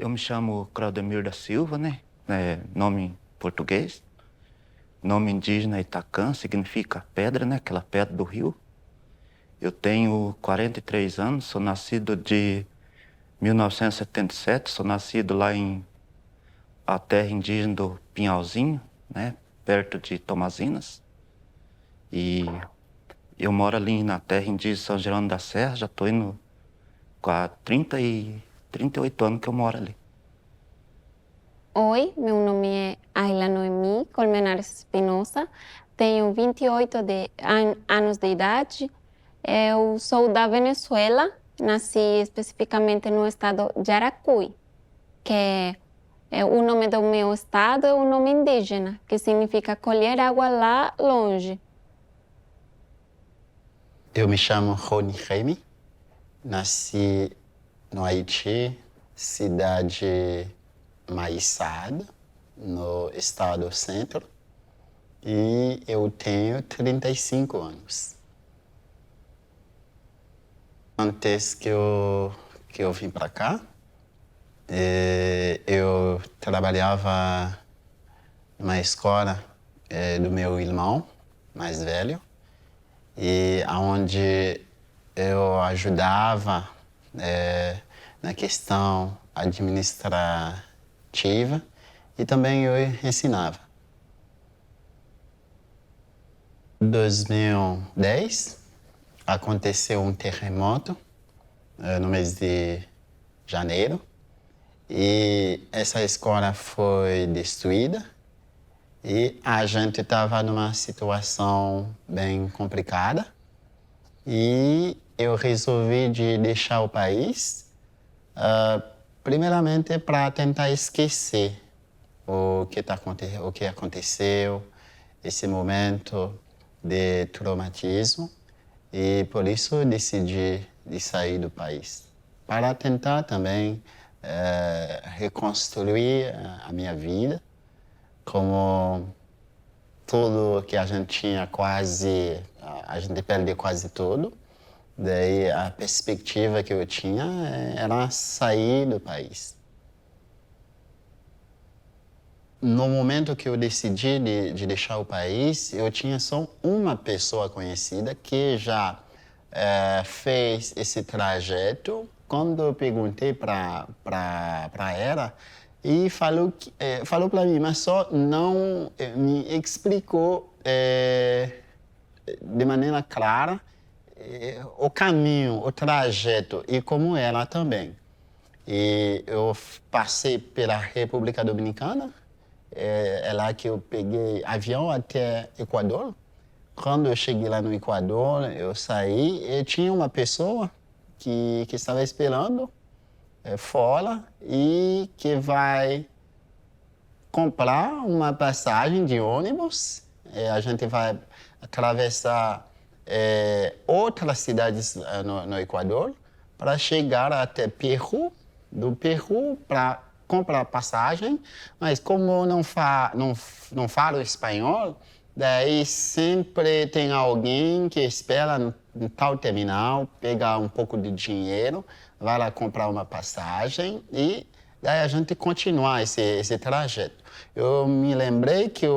Eu me chamo Claudemir da Silva, né? Nome em português. Nome indígena Itacã, significa pedra, né? Aquela pedra do rio. Eu tenho 43 anos, sou nascido de 1977, sou nascido lá em a terra indígena do Pinhalzinho, né? Perto de Tomazinas. E eu moro ali na terra indígena São Jerônimo da Serra, já estou indo há 38 anos que eu moro ali. Oi, meu nome é Ayla Noemi Colmenares Espinosa, tenho 28 anos de idade, eu sou da Venezuela, nasci especificamente no estado de Yaracuy, que é o nome do meu estado, é um nome indígena, que significa colher água lá longe. Eu me chamo Rony Remy, nasci no Haiti, cidade Maiçada, no estado centro, e eu tenho 35 anos. Antes que eu vim para cá, eu trabalhava numa escola do meu irmão mais velho, e onde eu ajudava na questão administrativa e também eu ensinava. Em 2010, aconteceu um terremoto no mês de janeiro e essa escola foi destruída e a gente estava numa situação bem complicada e eu resolvi de deixar o país, primeiramente para tentar esquecer o que aconteceu, esse momento de traumatismo, e por isso eu decidi de sair do país, para tentar também reconstruir a minha vida, como tudo que a gente tinha quase, a gente perdeu quase tudo. Daí a perspectiva que eu tinha era sair do país. No momento que eu decidi de deixar o país, eu tinha só uma pessoa conhecida que já fez esse trajeto. Quando eu perguntei para ela, e falou para mim, mas só não me explicou de maneira clara o caminho, o trajeto e como ela também. E eu passei pela República Dominicana, é lá que eu peguei avião até Equador. Quando eu cheguei lá no Equador, eu saí e tinha uma pessoa que estava esperando fora e que vai comprar uma passagem de ônibus. A gente vai atravessar outras cidades no Equador para chegar até Peru, do Peru para comprar passagem, mas como eu não falo espanhol, daí sempre tem alguém que espera no tal terminal, pega um pouco de dinheiro, vai lá comprar uma passagem e daí a gente continua esse trajeto. Eu me lembrei que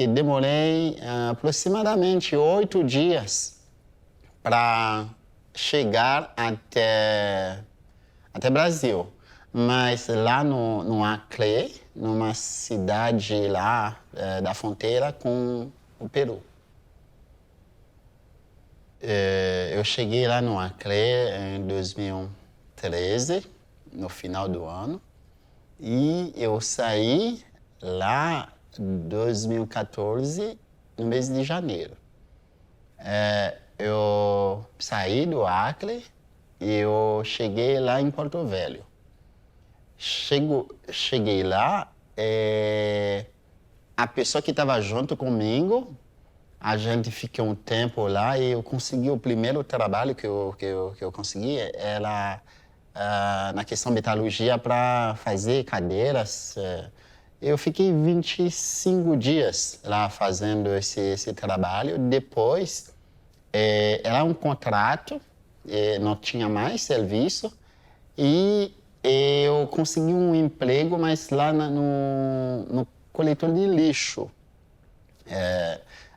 demorei aproximadamente 8 dias para chegar até Brasil. Mas lá no Acre, numa cidade lá da fronteira com o Peru. Eu cheguei lá no Acre em 2013, no final do ano, e eu saí lá em 2014, no mês de janeiro. Eu saí do Acre e eu cheguei lá em Porto Velho. Cheguei lá, a pessoa que estava junto comigo, a gente ficou um tempo lá e eu consegui o primeiro trabalho que eu consegui, era na questão de metalurgia para fazer cadeiras. Eu fiquei 25 dias lá fazendo esse trabalho. Depois, era um contrato, não tinha mais serviço e eu consegui um emprego, mas lá no coletor de lixo.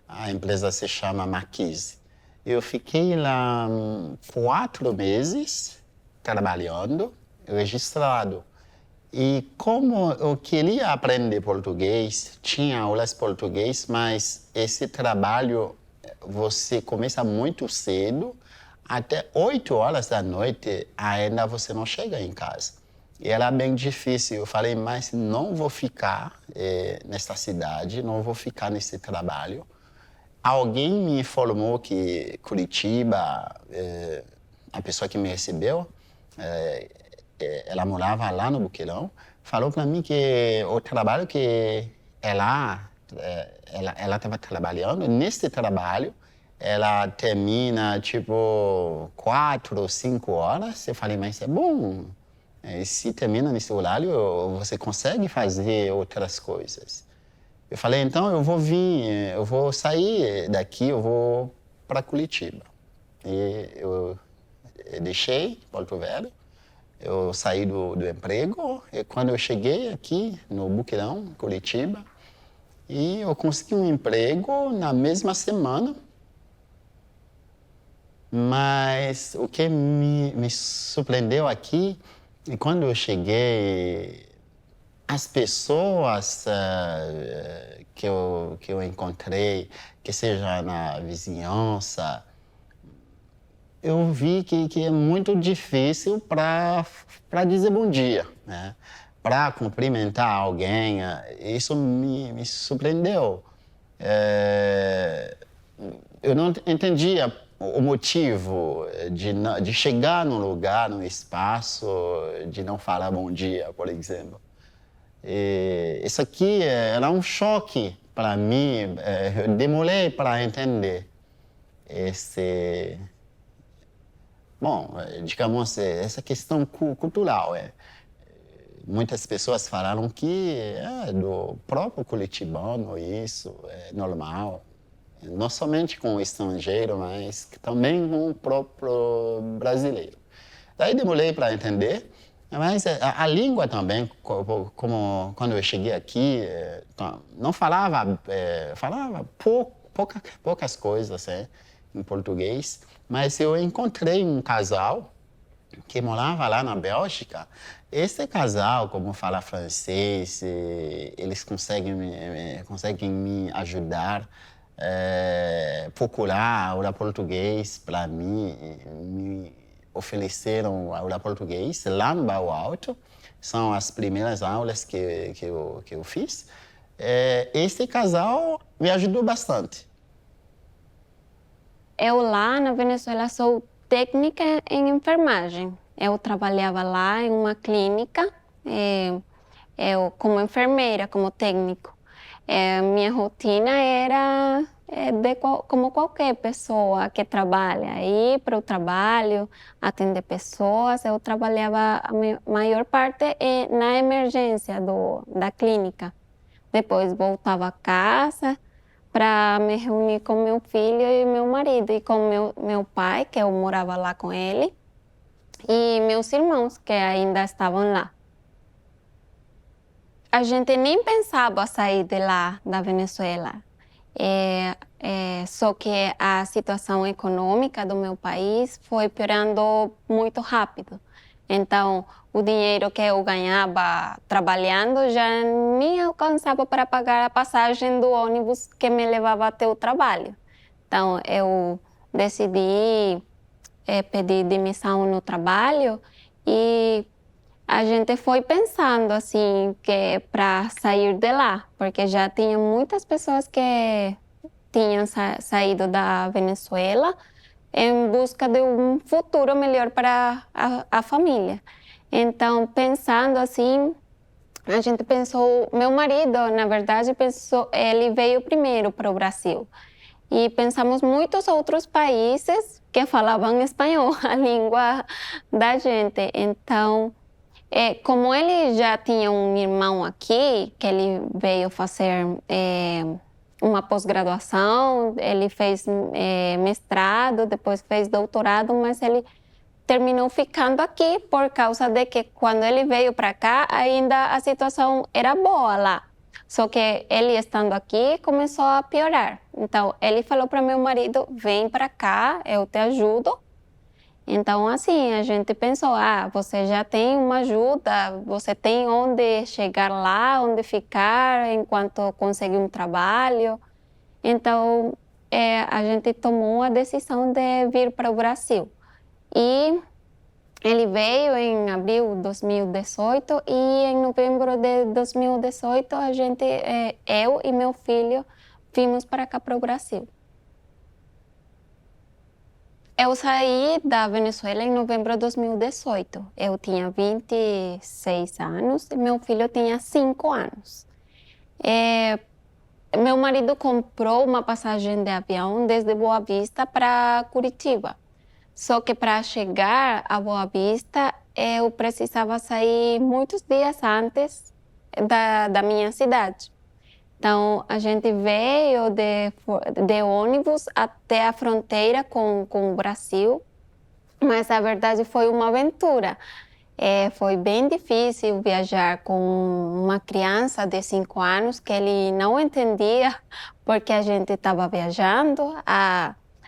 A empresa se chama Marquise. Eu fiquei lá 4 meses trabalhando, registrado. E como eu queria aprender português, tinha aulas de português, mas esse trabalho você começa muito cedo, até 8 horas da noite ainda você não chega em casa. E era bem difícil. Eu falei, mas não vou ficar nesta cidade, não vou ficar nesse trabalho. Alguém me informou que Curitiba, a pessoa que me recebeu, ela morava lá no Boqueirão, falou para mim que o trabalho que ela estava trabalhando, nesse trabalho, ela termina tipo 4 ou 5 horas. Eu falei, mas é bom. Se termina nesse horário, você consegue fazer outras coisas. Eu falei, então eu vou vir, eu vou sair daqui, eu vou para Curitiba. E eu deixei Porto Velho, eu saí do emprego, e quando eu cheguei aqui no Boqueirão, Curitiba, e eu consegui um emprego na mesma semana. Mas o que me surpreendeu aqui, e quando eu cheguei, as pessoas que eu encontrei, que seja na vizinhança, eu vi que é muito difícil para dizer bom dia, né? Para cumprimentar alguém. Isso me surpreendeu. Eu não entendia o motivo de chegar num lugar, num espaço, de não falar bom dia, por exemplo. Isso aqui era um choque para mim, eu demorei para entender. Bom, digamos, essa questão cultural. Muitas pessoas falaram que é do próprio curitibano isso, é normal. Não somente com o estrangeiro, mas também com o próprio brasileiro. Daí demorei para entender, mas a língua também, como quando eu cheguei aqui, não falava, falava poucas coisas em português, mas eu encontrei um casal que morava lá na Bélgica. Esse casal, como fala francês, eles conseguem me ajudar. Procurar aula português para mim, me ofereceram aula português lá no Bairro Alto. São as primeiras aulas que eu fiz. Esse casal me ajudou bastante. Eu lá na Venezuela sou técnica em enfermagem. Eu trabalhava lá em uma clínica, como enfermeira, como técnico. Minha rotina era como qualquer pessoa que trabalha, ir para o trabalho, atender pessoas. Eu trabalhava a maior parte na emergência da clínica. Depois voltava a casa para me reunir com meu filho e meu marido, e com meu pai, que eu morava lá com ele, e meus irmãos, que ainda estavam lá. A gente nem pensava sair de lá, da Venezuela. Só que a situação econômica do meu país foi piorando muito rápido. Então, o dinheiro que eu ganhava trabalhando já nem alcançava para pagar a passagem do ônibus que me levava até o trabalho. Então, eu decidi pedir demissão no trabalho, e a gente foi pensando assim que para sair de lá, porque já tinha muitas pessoas que tinham saído da Venezuela em busca de um futuro melhor para a família. Então, pensando assim, a gente pensou, meu marido, na verdade, ele veio primeiro para o Brasil. E pensamos muitos outros países que falavam espanhol, a língua da gente. Então, como ele já tinha um irmão aqui, que ele veio fazer uma pós-graduação, ele fez mestrado, depois fez doutorado, mas ele terminou ficando aqui por causa de que quando ele veio para cá, ainda a situação era boa lá. Só que ele estando aqui começou a piorar. Então, ele falou para meu marido, vem para cá, eu te ajudo. Então, assim, a gente pensou, você já tem uma ajuda, você tem onde chegar lá, onde ficar enquanto consegue um trabalho. Então, a gente tomou a decisão de vir para o Brasil. E ele veio em abril de 2018 e em novembro de 2018 eu e meu filho, vimos para cá para o Brasil. Eu saí da Venezuela em novembro de 2018. Eu tinha 26 anos e meu filho tinha 5 anos. Meu marido comprou uma passagem de avião desde Boa Vista para Curitiba. Só que para chegar a Boa Vista, eu precisava sair muitos dias antes da minha cidade. Então, a gente veio de ônibus até a fronteira com o Brasil, mas a verdade foi uma aventura. Foi bem difícil viajar com uma criança de 5 anos que ele não entendia porque a gente estava viajando.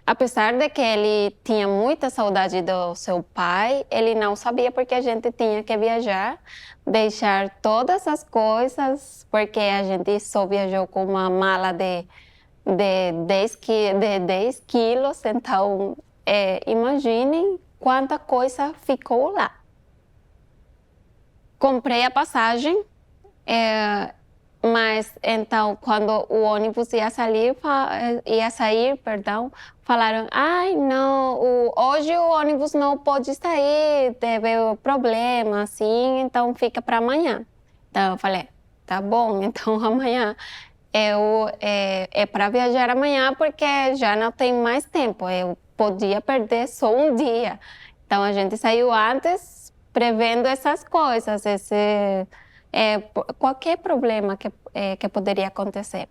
Apesar de que ele tinha muita saudade do seu pai, ele não sabia porque a gente tinha que viajar, deixar todas as coisas, porque a gente só viajou com uma mala de 10 quilos. Então, imaginem quanta coisa ficou lá. Comprei a passagem, mas então quando o ônibus ia sair, falaram, não, hoje o ônibus não pode sair, teve problema, assim, então fica para amanhã. Então eu falei, tá bom, então amanhã é para viajar amanhã porque já não tem mais tempo, eu podia perder só um dia. Então a gente saiu antes, prevendo essas coisas, qualquer problema que poderia acontecer.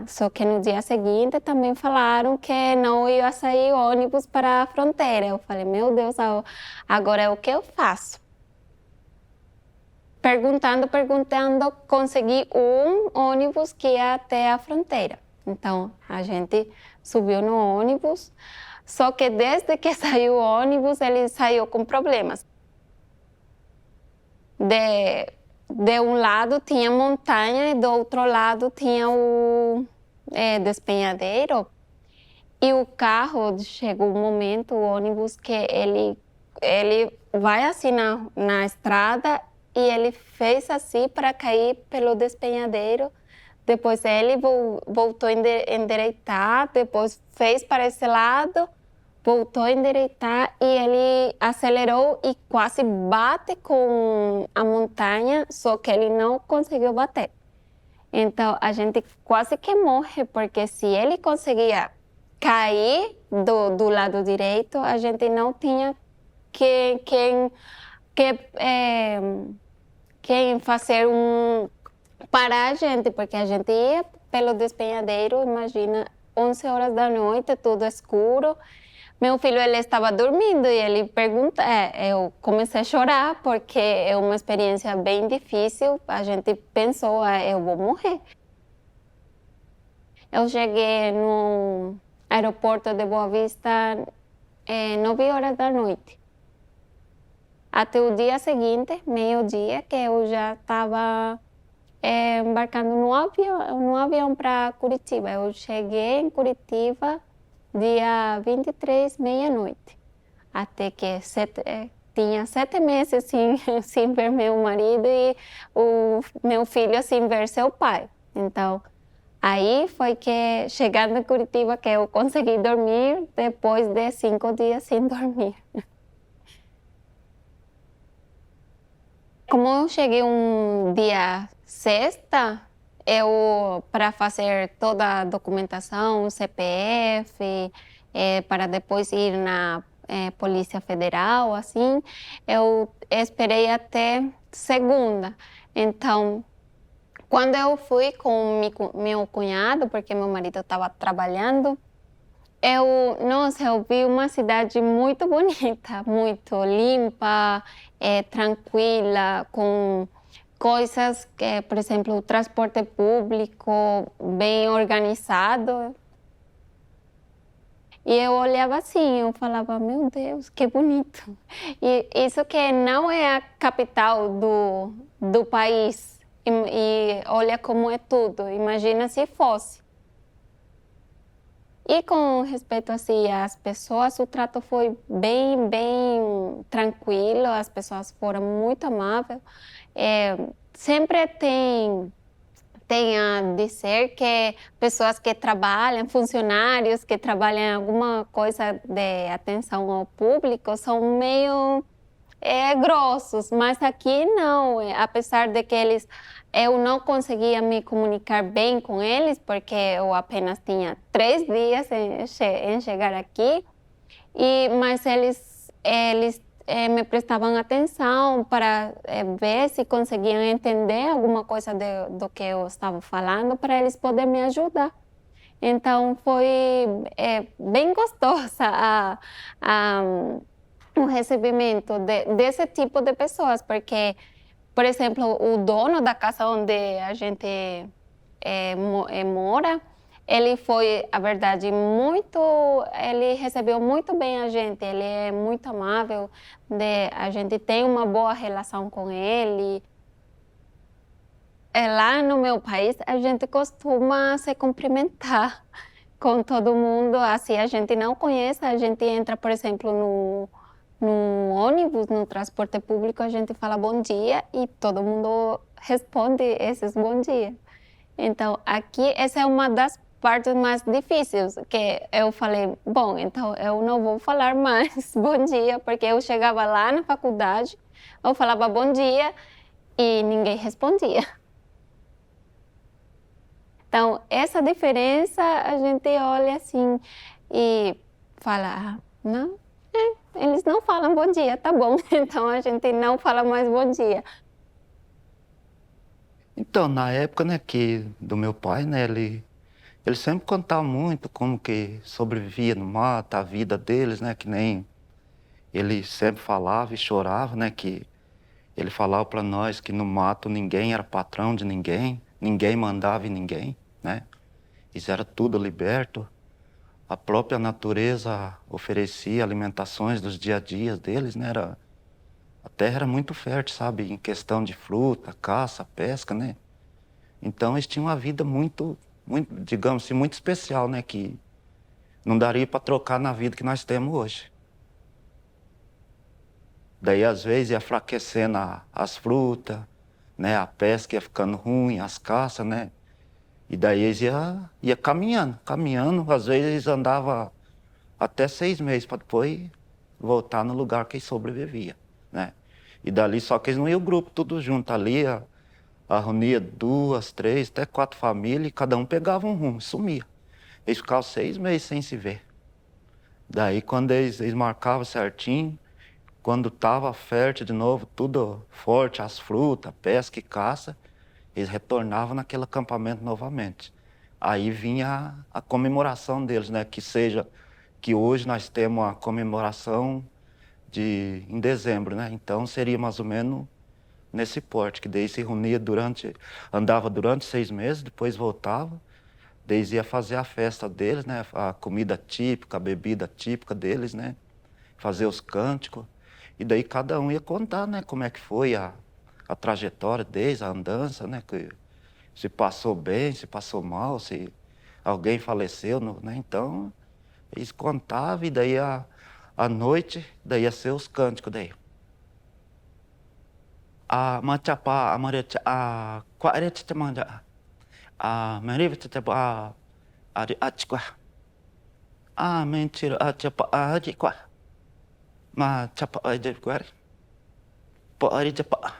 Só que no dia seguinte também falaram que não ia sair ônibus para a fronteira. Eu falei, meu Deus, agora o que eu faço? Perguntando, consegui um ônibus que ia até a fronteira. Então, a gente subiu no ônibus, só que desde que saiu o ônibus, ele saiu com problemas. De um lado tinha montanha e do outro lado tinha o despenhadeiro. E o carro, chegou um momento, o ônibus, que ele vai assim na estrada e ele fez assim para cair pelo despenhadeiro. Depois ele voltou a endireitar, depois fez para esse lado, voltou a endireitar e ele acelerou e quase bate com a montanha, só que ele não conseguiu bater. Então, a gente quase que morre, porque se ele conseguia cair do lado direito, a gente não tinha quem fazer parar a gente, porque a gente ia pelo despenhadeiro, imagina, 11 horas da noite, tudo escuro. Meu filho, ele estava dormindo e ele pergunta, eu comecei a chorar porque é uma experiência bem difícil. A gente pensou, eu vou morrer. Eu cheguei no aeroporto de Boa Vista 9 horas da noite. Até o dia seguinte, meio-dia, que eu já estava embarcando no avião para Curitiba. Eu cheguei em Curitiba dia 23, meia-noite. Até que tinha 7 meses sem ver meu marido e o meu filho sem ver seu pai. Então, aí foi que, chegando em Curitiba, que eu consegui dormir depois de 5 dias sem dormir. Como eu cheguei um dia sexta, para fazer toda a documentação, CPF, para depois ir na Polícia Federal, assim, eu esperei até segunda. Então, quando eu fui com meu cunhado, porque meu marido estava trabalhando, Nossa, eu vi uma cidade muito bonita, muito limpa, tranquila, com coisas que, por exemplo, o transporte público bem organizado. E eu olhava assim, eu falava, meu Deus, que bonito. E isso que não é a capital do país. E olha como é tudo. Imagina se fosse. E com respeito assim às pessoas, o trato foi bem tranquilo. As pessoas foram muito amáveis. Sempre tem a dizer que pessoas que trabalham, funcionários que trabalham em alguma coisa de atenção ao público são meio grossos, mas aqui não, apesar de que eu não conseguia me comunicar bem com eles, porque eu apenas tinha 3 dias em chegar aqui, mas eles me prestavam atenção para ver se conseguiam entender alguma coisa do que eu estava falando, para eles poderem me ajudar. Então, foi bem gostosa o recebimento desse tipo de pessoas, porque, por exemplo, o dono da casa onde a gente mora, ele foi, a verdade, ele recebeu muito bem a gente, ele é muito amável, a gente tem uma boa relação com ele. Lá no meu país, a gente costuma se cumprimentar com todo mundo, assim, a gente não conhece, a gente entra, por exemplo, no ônibus, no transporte público, a gente fala bom dia e todo mundo responde esses bom dia. Então, aqui, essa é uma das partes mais difíceis, que eu falei, bom, então eu não vou falar mais bom dia, porque eu chegava lá na faculdade, eu falava bom dia e ninguém respondia. Então, essa diferença a gente olha assim e fala, não, eles não falam bom dia, tá bom, então a gente não fala mais bom dia. Então, na época, né, do meu pai, né, ele sempre contava muito como que sobrevivia no mato, a vida deles, né, que nem ele sempre falava e chorava, né, que ele falava para nós que no mato ninguém era patrão de ninguém, ninguém mandava em ninguém, né, isso era tudo liberto. A própria natureza oferecia alimentações dos dia a dia deles, né, a terra era muito fértil, sabe, em questão de fruta, caça, pesca, né. Então eles tinham uma vida muito, digamos assim, muito especial, né, que não daria para trocar na vida que nós temos hoje. Daí às vezes ia enfraquecendo as frutas, né, a pesca ia ficando ruim, as caças, né. E daí eles ia caminhando, às vezes eles andavam até 6 meses para depois voltar no lugar que eles sobreviviam, né. E dali só que eles não iam o grupo tudo junto ali, reunia 2, 3, até 4 famílias e cada um pegava um rumo, sumia. Eles ficavam 6 meses sem se ver. Daí quando eles marcavam certinho, quando estava fértil de novo, tudo forte, as frutas, pesca e caça, eles retornavam naquele acampamento novamente. Aí vinha a comemoração deles, né? Que hoje nós temos a comemoração em dezembro, né? Então seria mais ou menos nesse porte, que daí se reunia andava durante 6 meses, depois voltava, daí ia fazer a festa deles, né? A comida típica, a bebida típica deles, né? Fazer os cânticos. E daí cada um ia contar, né? Como é que foi a trajetória deles, a andança, né? Se passou bem, se passou mal, se alguém faleceu, né? Então, eles contavam e daí à noite, daí ia ser os cânticos daí. Machapa, quarete chamada, mariva tapa, achqua. Mentira, chapa, achqua. Chapa, achqua. Pari chapa.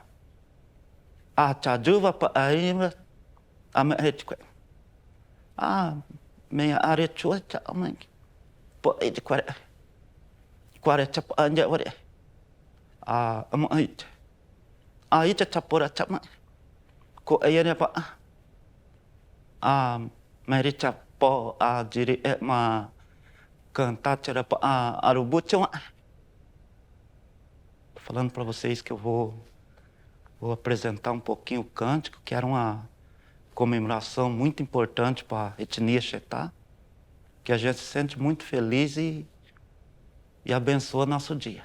Chajuva pa ariva, achqua. Meia área chua, chamang. Pari chapa. Quarete chapa, anja, wari. Amait. Ita chapora chama. Ko ayana pa. Meri chapo jiri cantar Arubu tinha uma... Tô falando para vocês que eu vou apresentar um pouquinho o cântico, que era uma comemoração muito importante para a etnia Xetá, que a gente se sente muito feliz e abençoa nosso dia.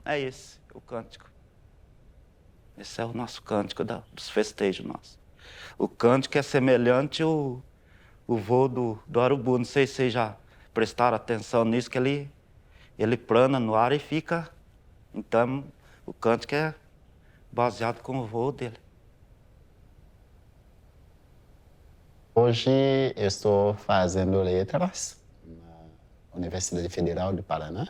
É esse o cântico. Esse é o nosso cântico dos festejos nossos. O cântico é semelhante ao voo do Arubu. Não sei se vocês já prestaram atenção nisso, que ele plana no ar e fica... Então, o cântico é baseado com o voo dele. Hoje eu estou fazendo letras na Universidade Federal do Paraná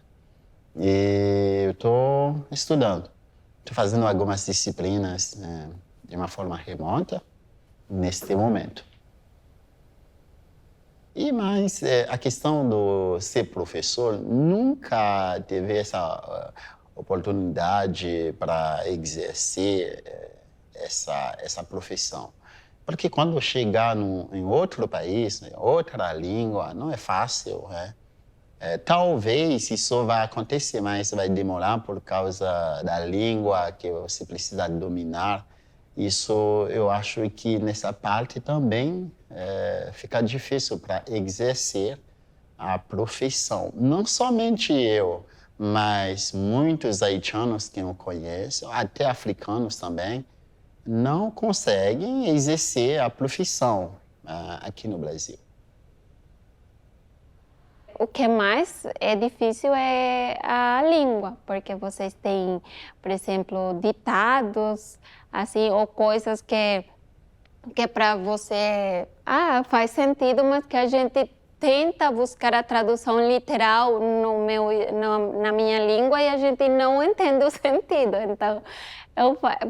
e eu estou estudando. Estou fazendo algumas disciplinas de uma forma remota neste momento. E mais a questão do ser professor, nunca teve essa oportunidade para exercer essa profissão. Porque quando chegar em outro país, outra língua, não é fácil, né? Talvez isso vai acontecer, mas vai demorar por causa da língua que você precisa dominar. Isso eu acho que nessa parte também fica difícil para exercer a profissão. Não somente eu, mas muitos haitianos que eu conheço, até africanos também, não conseguem exercer a profissão aqui no Brasil. O que mais é difícil é a língua, porque vocês têm, por exemplo, ditados, assim, ou coisas que para você faz sentido, mas que a gente tenta buscar a tradução literal na minha língua e a gente não entende o sentido. Então,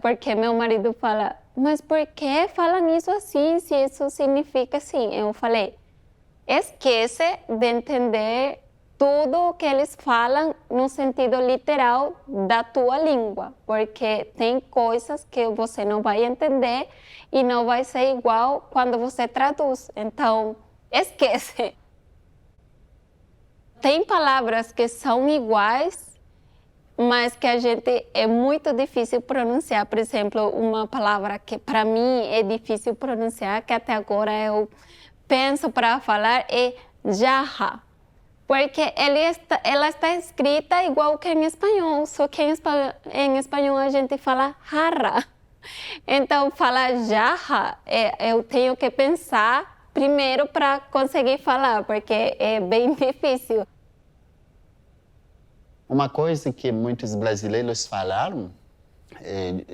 porque meu marido fala, mas por que falam isso assim, se isso significa assim? Eu falei, esquece de entender tudo o que eles falam no sentido literal da tua língua, porque tem coisas que você não vai entender e não vai ser igual quando você traduz. Então, esquece. Tem palavras que são iguais, mas que a gente é muito difícil pronunciar. Por exemplo, uma palavra que para mim é difícil pronunciar, que até agora eu penso para falar, é jarra. Porque ela está escrita igual que em espanhol, só que em espanhol a gente fala jarra. Então, falar jarra, eu tenho que pensar primeiro para conseguir falar, porque é bem difícil. Uma coisa que muitos brasileiros falaram,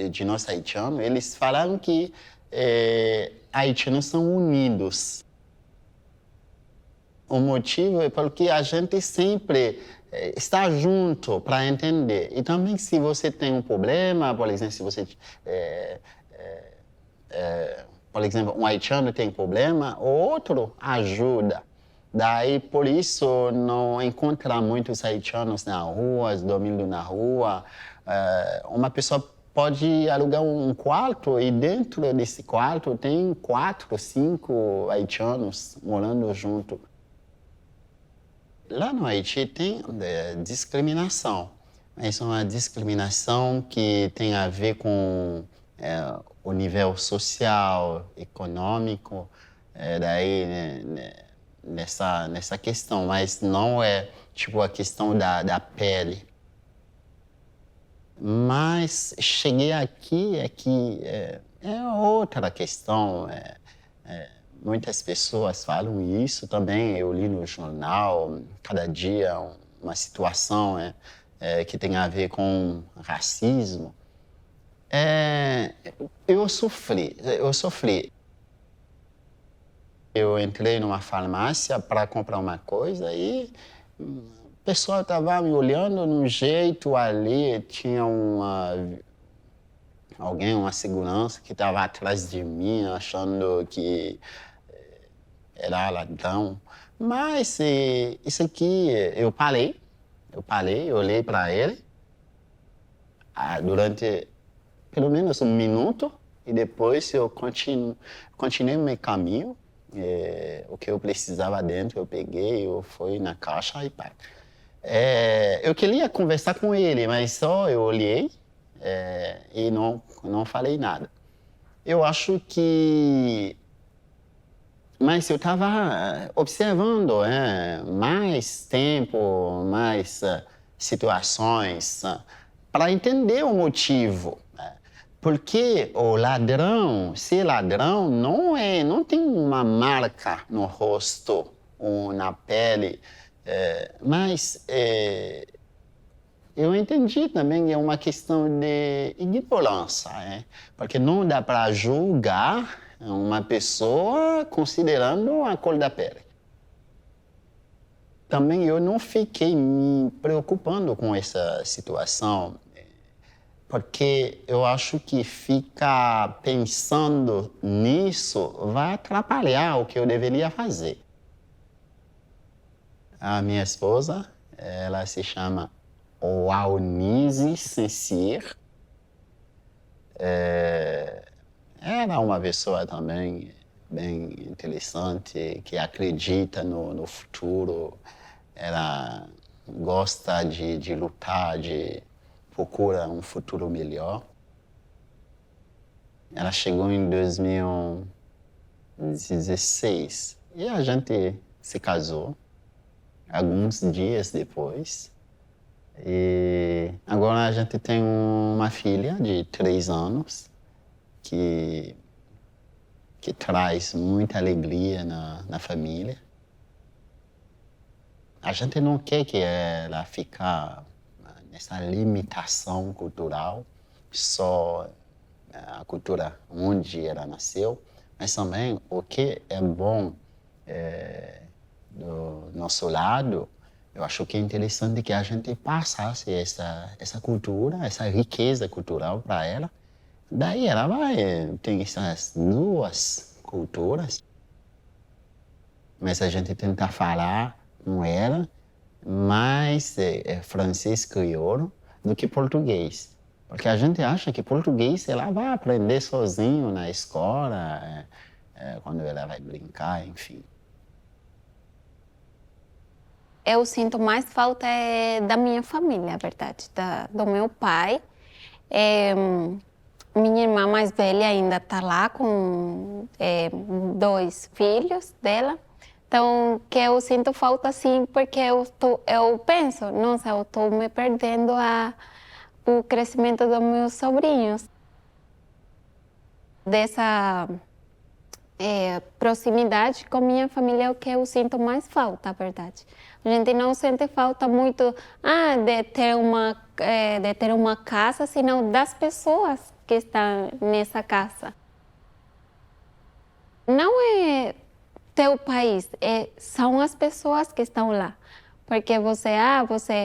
de nós haitianos, eles falaram que haitianos são unidos. O motivo é porque a gente sempre está junto para entender. E também se você tem um problema, por exemplo, se você... por exemplo, um haitiano tem problema, o outro ajuda. Daí, por isso, não encontra muitos haitianos na rua, dormindo na rua. Uma pessoa pode alugar um quarto e dentro desse quarto tem 4, 5 haitianos morando junto. Lá no Haiti tem discriminação, mas é uma discriminação que tem a ver com o nível social, econômico, nessa questão, mas não é tipo a questão da pele. Mas cheguei aqui é outra questão. Muitas pessoas falam isso também, eu li no jornal, cada dia uma situação que tem a ver com racismo. Eu sofri. Eu entrei numa farmácia para comprar uma coisa e o pessoal estava me olhando de um jeito ali, tinha uma segurança que estava atrás de mim, achando que era ladrão. Mas isso aqui, eu parei, olhei para ele durante pelo menos um minuto e depois eu continuei meu caminho. O que eu precisava dentro, eu peguei, eu fui na caixa e pá. Eu queria conversar com ele, mas só eu olhei e não falei nada. Eu acho que... Mas eu estava observando mais tempo, mais situações, para entender o motivo. Porque o ladrão, ser ladrão, não tem uma marca no rosto ou na pele, mas eu entendi também que é uma questão de ignorância, porque não dá para julgar uma pessoa considerando a cor da pele. Também eu não fiquei me preocupando com essa situação, porque eu acho que ficar pensando nisso vai atrapalhar o que eu deveria fazer. A minha esposa, ela se chama Waunise Sensir. Ela é uma pessoa também bem interessante, que acredita no futuro. Ela gosta de lutar, procura um futuro melhor. Ela chegou em 2016 e a gente se casou alguns dias depois. E agora a gente tem uma filha de 3 anos que traz muita alegria na família. A gente não quer que ela fique nessa limitação cultural, só a cultura onde ela nasceu, mas também o que é bom do nosso lado. Eu acho que é interessante que a gente passasse essa cultura, essa riqueza cultural para ela. Daí ela vai ter essas 2 culturas, mas a gente tenta falar com ela mais francês crioulo do que português. Porque a gente acha que português ela vai aprender sozinho na escola, quando ela vai brincar, enfim. Eu sinto mais falta da minha família, a verdade, do meu pai. Minha irmã mais velha ainda está lá com 2 filhos dela. Então, que eu sinto falta, sim, porque eu penso, nossa, eu estou me perdendo o crescimento dos meus sobrinhos. Dessa proximidade com minha família é o que eu sinto mais falta, a verdade. A gente não sente falta muito de ter uma casa, senão das pessoas que estão nessa casa. Não é teu país, são as pessoas que estão lá. Porque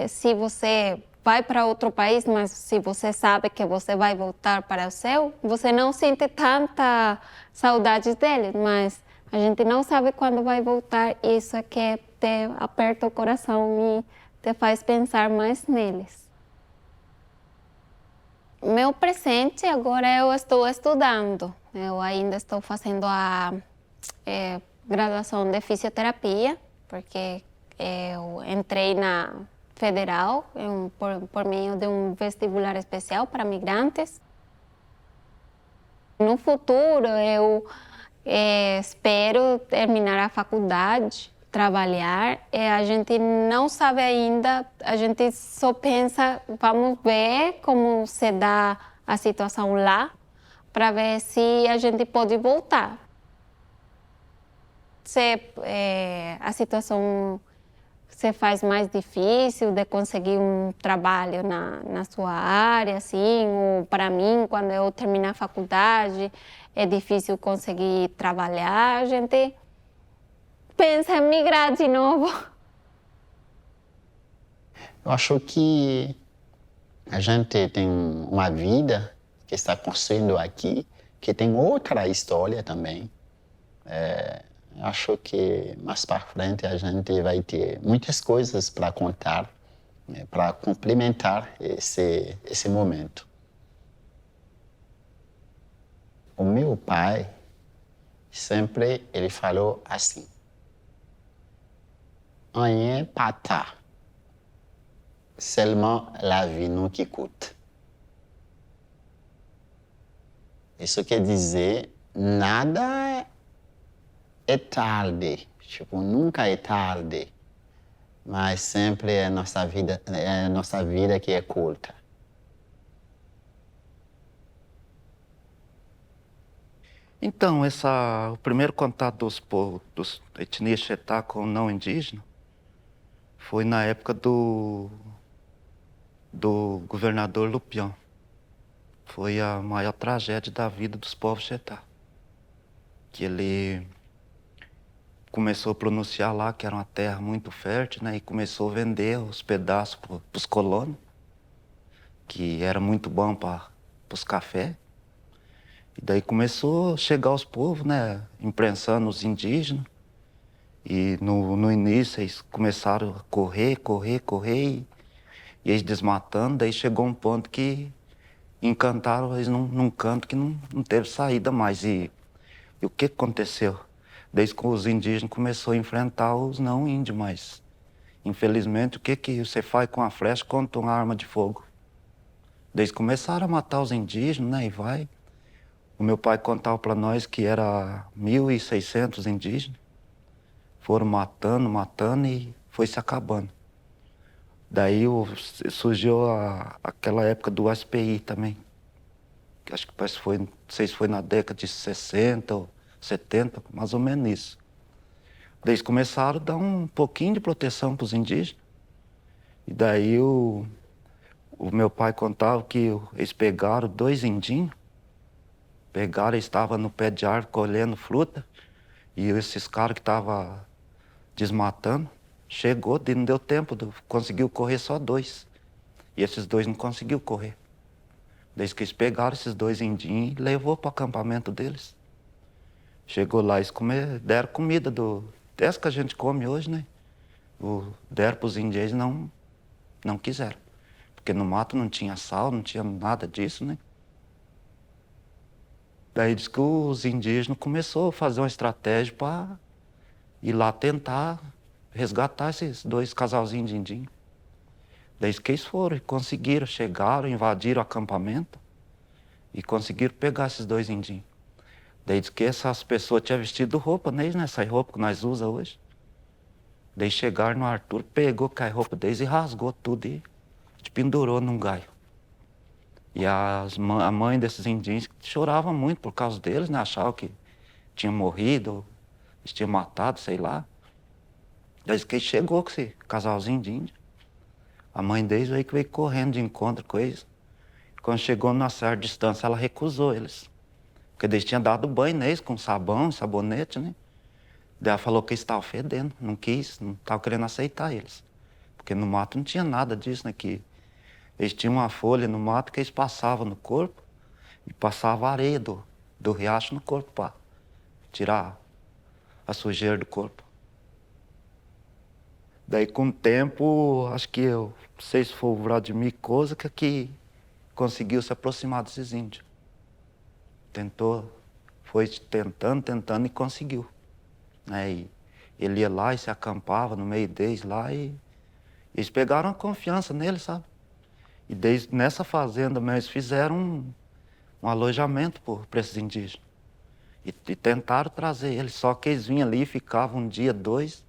se você vai para outro país, mas se você sabe que você vai voltar para o seu, você não sente tanta saudade deles, mas a gente não sabe quando vai voltar. Isso é que te aperta o coração e te faz pensar mais neles. Meu presente agora eu estou estudando. Eu ainda estou fazendo a graduação de fisioterapia, porque eu entrei na federal por meio de um vestibular especial para migrantes. No futuro, eu espero terminar a faculdade, trabalhar. A gente não sabe ainda, a gente só pensa, vamos ver como se dá a situação lá, para ver se a gente pode voltar. Se a situação se faz mais difícil de conseguir um trabalho na sua área, assim, ou para mim, quando eu terminar a faculdade, é difícil conseguir trabalhar, a gente pensa em migrar de novo. Eu acho que a gente tem uma vida que está construindo aqui, que tem outra história também. Acho que mais para frente a gente vai ter muitas coisas para contar, né, para complementar esse momento. O meu pai sempre ele falou assim: rien pata, seulement la vie nous qui coûte. Isso quer dizer, nada é tarde, tipo, nunca é tarde, mas sempre é nossa vida que é curta. Então, o primeiro contato dos povos, dos etnias Xetá com o não indígena, foi na época do governador Lupião. Foi a maior tragédia da vida dos povos Xetá. Que ele começou a pronunciar lá que era uma terra muito fértil, né? E começou a vender os pedaços para os colonos, que era muito bom para os cafés. E daí começou a chegar os povos, né? Imprensando os indígenas. E no início eles começaram a correr, e eles desmatando. Daí chegou um ponto que encantaram eles num canto que não teve saída mais. E o que aconteceu? Desde que os indígenas começaram a enfrentar os não índios, mas infelizmente o que você faz com a flecha contra uma arma de fogo? Desde que começaram a matar os indígenas, né? E vai. O meu pai contava para nós que era 1.600 indígenas. Foram matando e foi se acabando. Daí surgiu aquela época do SPI também. Que acho que foi, não sei se foi na década de 60 ou 70, mais ou menos isso. Daí eles começaram a dar um pouquinho de proteção para os indígenas. E daí o meu pai contava que eles pegaram 2 indinhos, eles estavam no pé de árvore colhendo fruta, e esses caras que estavam desmatando, chegou, não deu tempo, conseguiu correr só 2. E esses 2 não conseguiu correr. Desde que eles pegaram esses 2 indinhos e levou para o acampamento deles. Chegou lá, eles deram comida dessa que a gente come hoje, né? Deram para os indígenas, não quiseram. Porque no mato não tinha sal, não tinha nada disso, né? Daí diz que os indígenas começaram a fazer uma estratégia para ir lá tentar resgatar esses 2 casalzinhos de indinho. Daí que eles foram e conseguiram, chegaram, invadiram o acampamento e conseguiram pegar esses 2 indinhos. Daí diz que essas pessoas tinham vestido roupa neles, né? Essa roupa que nós usamos hoje. Daí chegaram no Arthur, pegou a roupa deles e rasgou tudo e pendurou num galho. E a mãe desses indígenas chorava muito por causa deles, né? Achava que tinham morrido, eles tinham matado, sei lá. Daí que chegou com esse casalzinho de índio. A mãe deles veio correndo de encontro com eles. Quando chegou numa certa distância, ela recusou eles. Porque eles tinham dado banho neles com sabão, sabonete, né? Daí ela falou que eles estavam fedendo, não estava querendo aceitar eles. Porque no mato não tinha nada disso, né? Que eles tinham uma folha no mato que eles passavam no corpo e passavam areia do riacho no corpo para tirar a sujeira do corpo. Daí, com o tempo, acho que não sei se foi o Vladimir Kozak que conseguiu se aproximar desses índios. Foi tentando e conseguiu. Né? E ele ia lá e se acampava no meio deles lá e eles pegaram a confiança nele, sabe? E nessa fazenda mesmo, eles fizeram um alojamento para esses indígenas. E tentaram trazer eles, só que eles vinham ali, ficavam um dia, 2,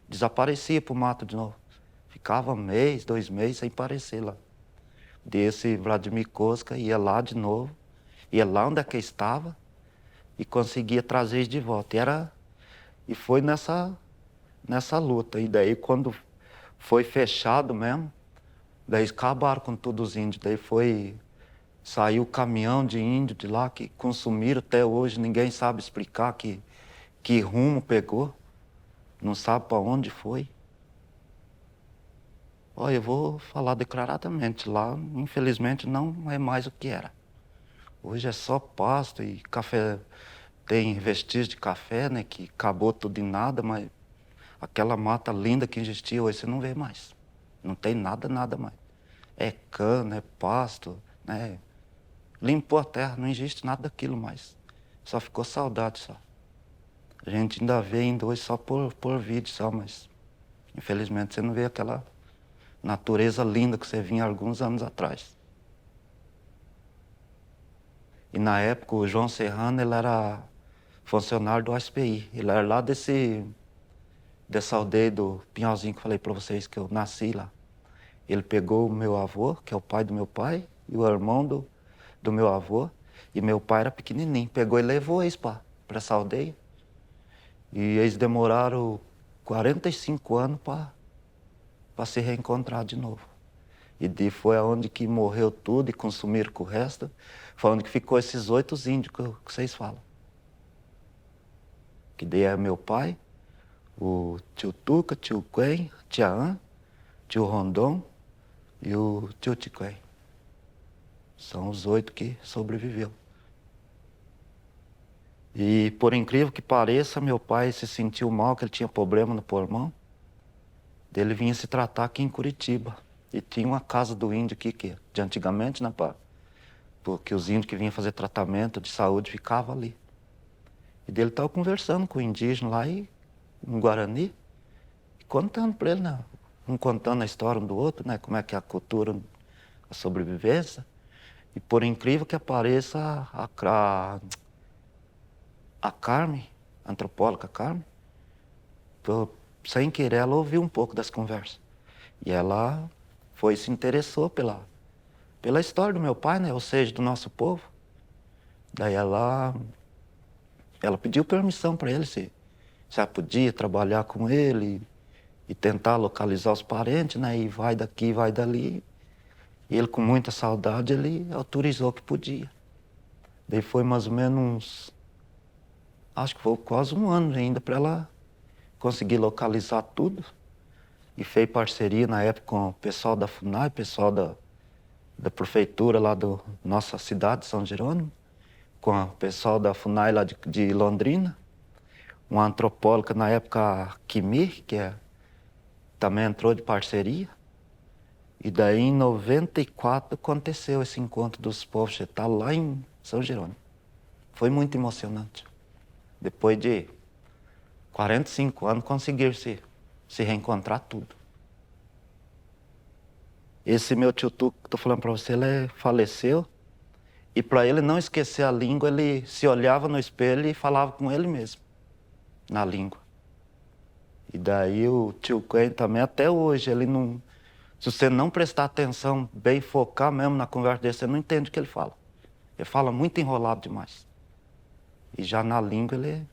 desaparecia para o mato de novo. Ficava 1 mês, 2 meses sem aparecer lá. Desse Vladimir Kozak ia lá de novo, ia lá onde é que estava e conseguia trazer eles de volta. E foi nessa luta. E daí, quando foi fechado mesmo, daí acabaram com todos os índios. Daí saiu o caminhão de índio de lá que consumiram até hoje. Ninguém sabe explicar que rumo pegou. não sabe para onde foi. Olha, eu vou falar declaradamente, lá, infelizmente, não é mais o que era. Hoje é só pasto e café, tem vestígios de café, né, que acabou tudo em nada, mas aquela mata linda que existia, hoje você não vê mais. Não tem nada, nada mais. É cana, é pasto, né? Limpou a terra, não existe nada daquilo mais. Só ficou saudade, só. A gente ainda vê ainda hoje só por vídeo, só, mas infelizmente você não vê aquela natureza linda que você vinha alguns anos atrás. E na época o João Serrano, ele era funcionário do SPI. Ele era lá dessa aldeia do Pinhalzinho que eu falei para vocês que eu nasci lá. Ele pegou o meu avô, que é o pai do meu pai, e o irmão do meu avô, e meu pai era pequenininho. Pegou e levou eles para essa aldeia. E eles demoraram 45 anos para se reencontrar de novo. E foi aonde que morreu tudo e consumiram com o resto. Foi onde que ficou esses 8 índios que vocês falam. Que daí é meu pai, o tio Tuca, tio Quen, tia An, tio Rondon e o tio Tiquém. São os 8 que sobreviveu. E por incrível que pareça, meu pai se sentiu mal, que ele tinha problema no pulmão. Ele vinha se tratar aqui em Curitiba. E tinha uma casa do índio aqui, que de antigamente, né, pá? Porque os índios que vinham fazer tratamento de saúde ficavam ali. E dele estava conversando com o indígena lá, em Guarani, e contando para ele, né? Um contando a história um do outro, né? Como é que é a cultura, a sobrevivência. E por incrível que pareça, a Carmen, a antropóloga Carmen, sem querer, ela ouviu um pouco das conversas. E ela se interessou pela história do meu pai, né? Ou seja, do nosso povo. Daí ela pediu permissão para ele se ela podia trabalhar com ele e tentar localizar os parentes, né? E vai daqui, vai dali. E ele, com muita saudade, ele autorizou que podia. Daí foi mais ou menos acho que foi quase um ano ainda para ela conseguir localizar tudo. E fez parceria na época com o pessoal da FUNAI, pessoal da prefeitura lá da nossa cidade, São Jerônimo, com o pessoal da FUNAI lá de Londrina, uma antropóloga na época, a Kimi, também entrou de parceria. E daí em 94 aconteceu esse encontro dos povos Chetá lá em São Jerônimo. Foi muito emocionante. Depois de 45 anos conseguiram se reencontrar tudo. Esse meu tio Tuco que estou falando para você, ele faleceu. E para ele não esquecer a língua, ele se olhava no espelho e falava com ele mesmo, na língua. E daí o tio Quen também, até hoje, ele não... Se você não prestar atenção, bem focar mesmo na conversa dele, você não entende o que ele fala. Ele fala muito enrolado demais. E já na língua ele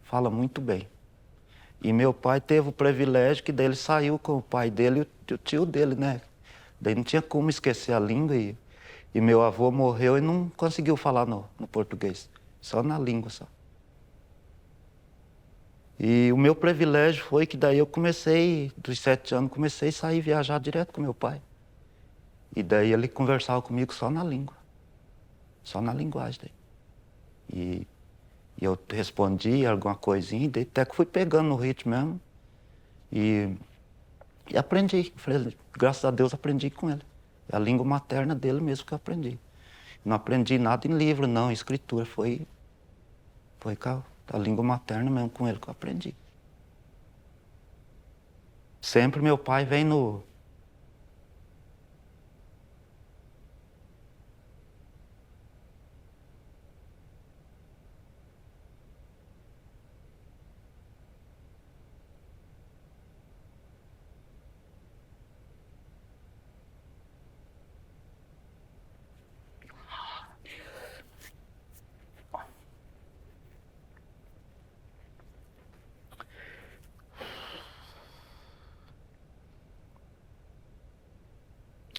fala muito bem. E meu pai teve o privilégio que daí ele saiu com o pai dele e o tio dele, né? Daí não tinha como esquecer a língua e meu avô morreu e não conseguiu falar no português. Só na língua, só. E o meu privilégio foi que daí eu comecei, dos 7 anos, comecei a sair viajar direto com meu pai. E daí ele conversava comigo só na língua. Só na linguagem daí. E eu respondia alguma coisinha, daí até que fui pegando no ritmo mesmo. E aprendi. Falei, graças a Deus aprendi com ele. É a língua materna dele mesmo que eu aprendi. Não aprendi nada em livro, não, em escritura. Foi com a língua materna mesmo com ele que eu aprendi. Sempre meu pai vem no...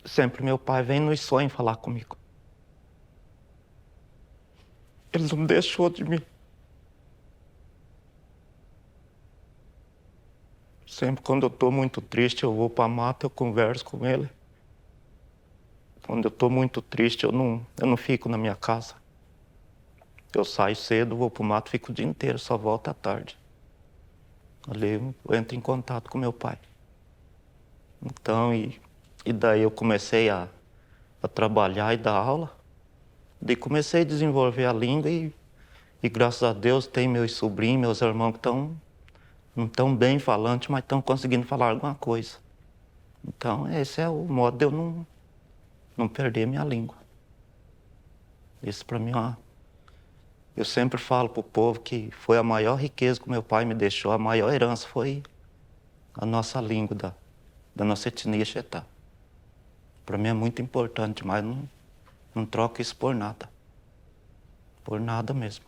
Sempre meu pai vem nos sonhos falar comigo. Ele não deixou de mim. Sempre quando eu estou muito triste, eu vou para a mata, eu converso com ele. Quando eu estou muito triste, eu não fico na minha casa. Eu saio cedo, vou para o mato, fico o dia inteiro, só volto à tarde. Ali eu entro em contato com meu pai. Então, e daí eu comecei a trabalhar e dar aula. Daí comecei a desenvolver a língua e graças a Deus tem meus sobrinhos, meus irmãos que não estão bem falantes, mas estão conseguindo falar alguma coisa. Então, esse é o modo de eu não perder minha língua. Isso para mim, eu sempre falo para o povo que foi a maior riqueza que meu pai me deixou, a maior herança foi a nossa língua da nossa etnia Xetá. Para mim é muito importante, mas não troco isso por nada. Por nada mesmo.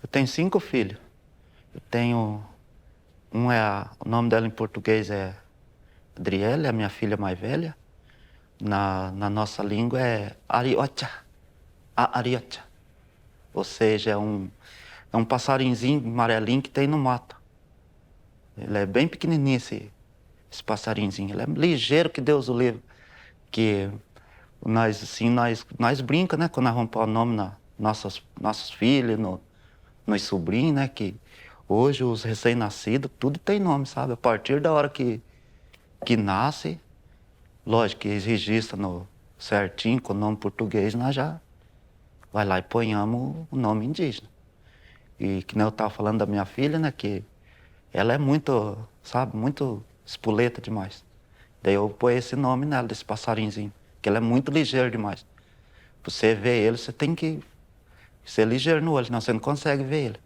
Eu tenho 5 filhos. Eu tenho... o nome dela em português é Adriele, é a minha filha mais velha. Na nossa língua é Ariocha. Ariocha. Ou seja, é um passarinhozinho amarelinho que tem no mato. Ele é bem pequenininho, esse passarinhozinho. Ele é ligeiro, que Deus o livre. Que nós brinca, né? Quando nós vamos pôr o nome nos nossos filhos, nos sobrinhos, né? Que hoje os recém-nascidos, tudo tem nome, sabe? A partir da hora que nasce, lógico que eles registram certinho, com o nome português, nós já vai lá e ponhamos o nome indígena. E que nem eu estava falando da minha filha, né? Que ela é muito, sabe? Muito espoleta demais. Daí eu pôs esse nome nela, desse passarinhozinho. Que ele é muito ligeiro demais. Pra você ver ele, você tem que ser ligeiro no olho, senão você não consegue ver ele.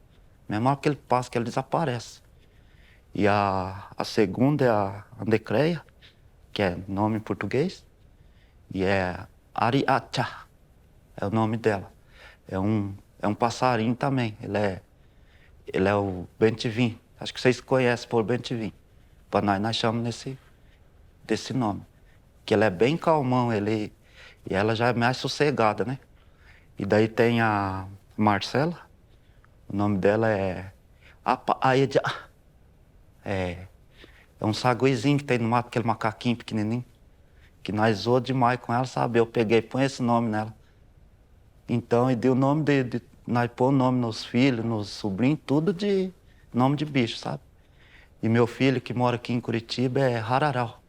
Mesmo hora que ele passa, que ele desaparece. E a segunda é a Andecreia, que é nome em português. E é Ariacha, é o nome dela. É um passarinho também. Ele é o Bentivim. Acho que vocês conhecem por Bentivim. Para nós chamamos desse nome. Que ele é bem calmão, e ela já é mais sossegada, né? E daí tem a Marcela, o nome dela é Apa-Aedia. É um saguizinho que tem no mato, aquele macaquinho pequenininho, que nós zoamos demais com ela, sabe? Eu peguei e põe esse nome nela. Então, e deu o nome nós pôr o nome nos filhos, nos sobrinhos, tudo de nome de bicho, sabe? E meu filho, que mora aqui em Curitiba, é Hararau.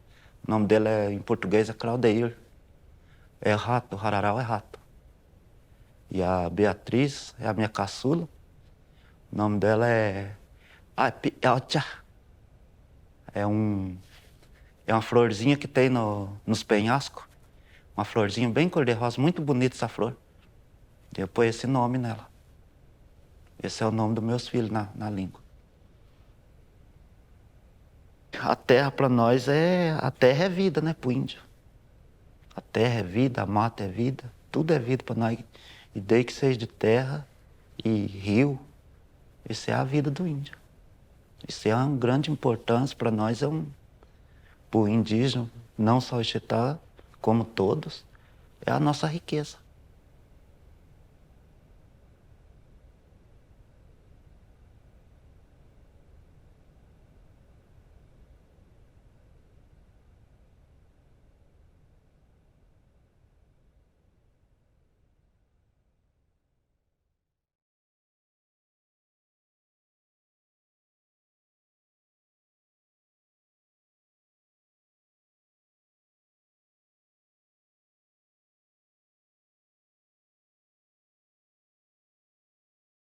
O nome dele em português é Claudeir. É rato, Hararau é rato. E a Beatriz é a minha caçula. O nome dela é Apiacha. É uma florzinha que tem nos penhascos. Uma florzinha bem cor-de-rosa, muito bonita essa flor. Eu pôs esse nome nela. Esse é o nome dos meus filhos na língua. A terra para nós a terra é vida, né, pro índio. A terra é vida, a mata é vida, tudo é vida para nós. E desde que seja de terra e rio, essa é a vida do índio. Isso é uma grande importância para nós, pro indígena, não só o Xetá, como todos, é a nossa riqueza.